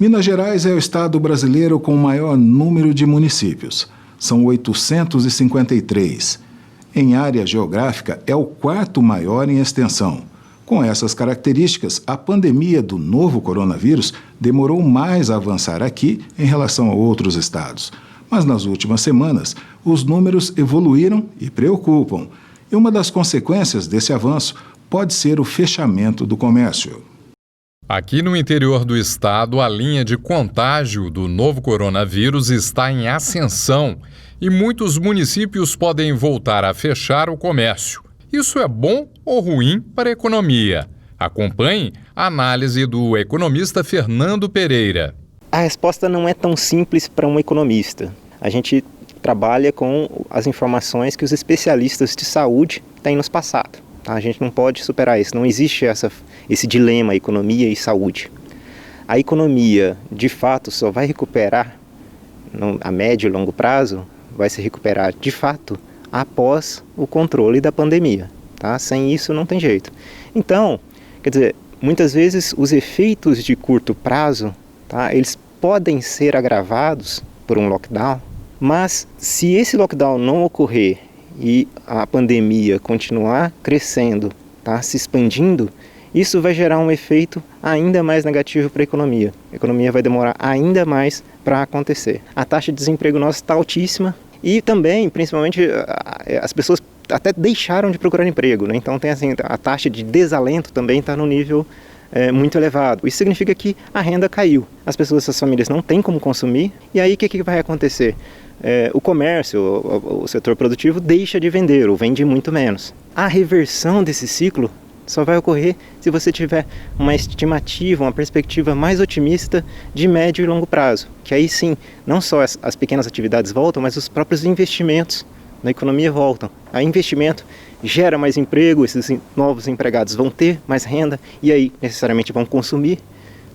Minas Gerais é o estado brasileiro com o maior número de municípios. São 853. Em área geográfica, é o quarto maior em extensão. Com essas características, a pandemia do novo coronavírus demorou mais a avançar aqui em relação a outros estados. Mas nas últimas semanas, os números evoluíram e preocupam. E uma das consequências desse avanço pode ser o fechamento do comércio. Aqui no interior do estado, a linha de contágio do novo coronavírus está em ascensão e muitos municípios podem voltar a fechar o comércio. Isso é bom ou ruim para a economia? Acompanhe a análise do economista Fernando Pereira. A resposta não é tão simples para um economista. A gente trabalha com as informações que os especialistas de saúde têm nos passado. A gente não pode superar isso, não existe esse dilema economia e saúde. A economia, de fato, só vai recuperar a médio e longo prazo, vai se recuperar de fato após o controle da pandemia. Tá? Sem isso não tem jeito. Então, quer dizer, muitas vezes os efeitos de curto prazo, tá, eles podem ser agravados por um lockdown, mas se esse lockdown não ocorrer e a pandemia continuar crescendo, tá, se expandindo, isso vai gerar um efeito ainda mais negativo para a economia. A economia vai demorar ainda mais para acontecer. A taxa de desemprego nossa está altíssima e também, principalmente, as pessoas até deixaram de procurar emprego, né? Então tem assim, a taxa de desalento também está no nível muito elevado. Isso significa que a renda caiu. As pessoas, as famílias não têm como consumir e aí o que vai acontecer? O comércio, o setor produtivo deixa de vender ou vende muito menos. A reversão desse ciclo só vai ocorrer se você tiver uma estimativa, uma perspectiva mais otimista de médio e longo prazo. Que aí sim, não só as pequenas atividades voltam, mas os próprios investimentos na economia voltam. A investimento gera mais emprego, esses novos empregados vão ter mais renda e aí necessariamente vão consumir.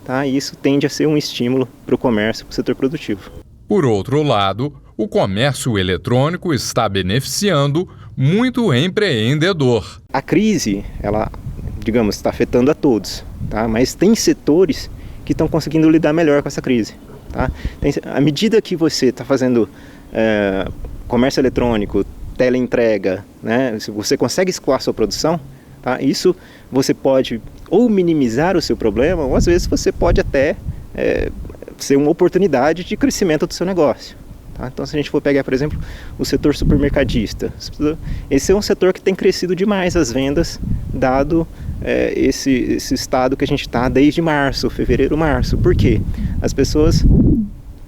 Tá? E isso tende a ser um estímulo para o comércio, para o setor produtivo. Por outro lado, o comércio eletrônico está beneficiando muito empreendedor. A crise, ela, digamos, está afetando a todos, tá? Mas tem setores que estão conseguindo lidar melhor com essa crise. Tá? À medida que você está fazendo comércio eletrônico, teleentrega, né? Se você consegue escoar sua produção, tá? Isso você pode ou minimizar o seu problema, ou às vezes você pode até ser uma oportunidade de crescimento do seu negócio. Tá? Então, se a gente for pegar, por exemplo, o setor supermercadista, esse é um setor que tem crescido demais as vendas, dado esse estado que a gente está desde março, fevereiro, março. Por quê? As pessoas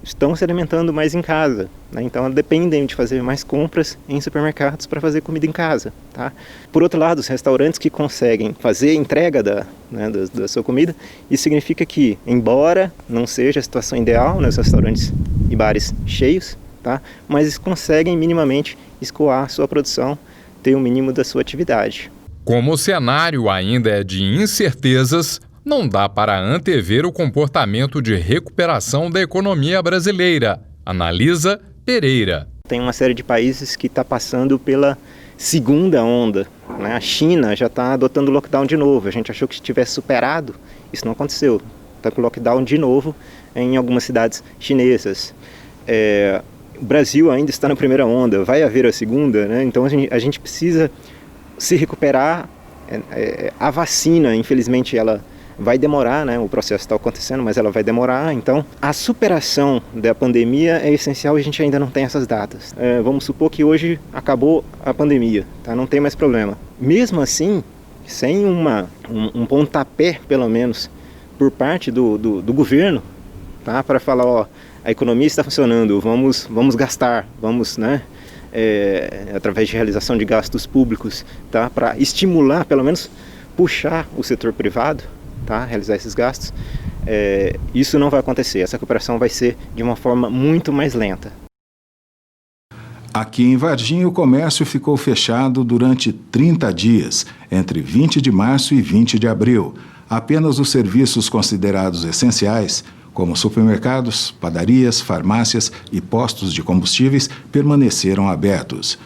estão se alimentando mais em casa, né? Então dependem de fazer mais compras em supermercados para fazer comida em casa. Tá? Por outro lado, os restaurantes que conseguem fazer a entrega da sua comida, isso significa que, embora não seja a situação ideal, né, os restaurantes e bares cheios, tá? Mas eles conseguem minimamente escoar a sua produção, ter o mínimo da sua atividade. Como o cenário ainda é de incertezas, não dá para antever o comportamento de recuperação da economia brasileira, analisa Pereira. Tem uma série de países que está passando pela segunda onda, né? A China já está adotando lockdown de novo. A gente achou que tivesse superado, isso não aconteceu. Está com lockdown de novo em algumas cidades chinesas. O Brasil ainda está na primeira onda, vai haver a segunda, né? Então a gente precisa se recuperar. A vacina, infelizmente, ela vai demorar, né? O processo está acontecendo, mas ela vai demorar. Então, a superação da pandemia é essencial e a gente ainda não tem essas datas. Vamos supor que hoje acabou a pandemia, tá? Não tem mais problema. Mesmo assim, sem um pontapé, pelo menos, por parte do governo, tá? Para falar, ó, a economia está funcionando, vamos gastar, vamos, né? Através de realização de gastos públicos, tá? Para estimular, pelo menos, puxar o setor privado, tá? Realizar esses gastos, isso não vai acontecer. Essa recuperação vai ser de uma forma muito mais lenta. Aqui em Varginha, o comércio ficou fechado durante 30 dias, entre 20 de março e 20 de abril. Apenas os serviços considerados essenciais, como supermercados, padarias, farmácias e postos de combustíveis, permaneceram abertos.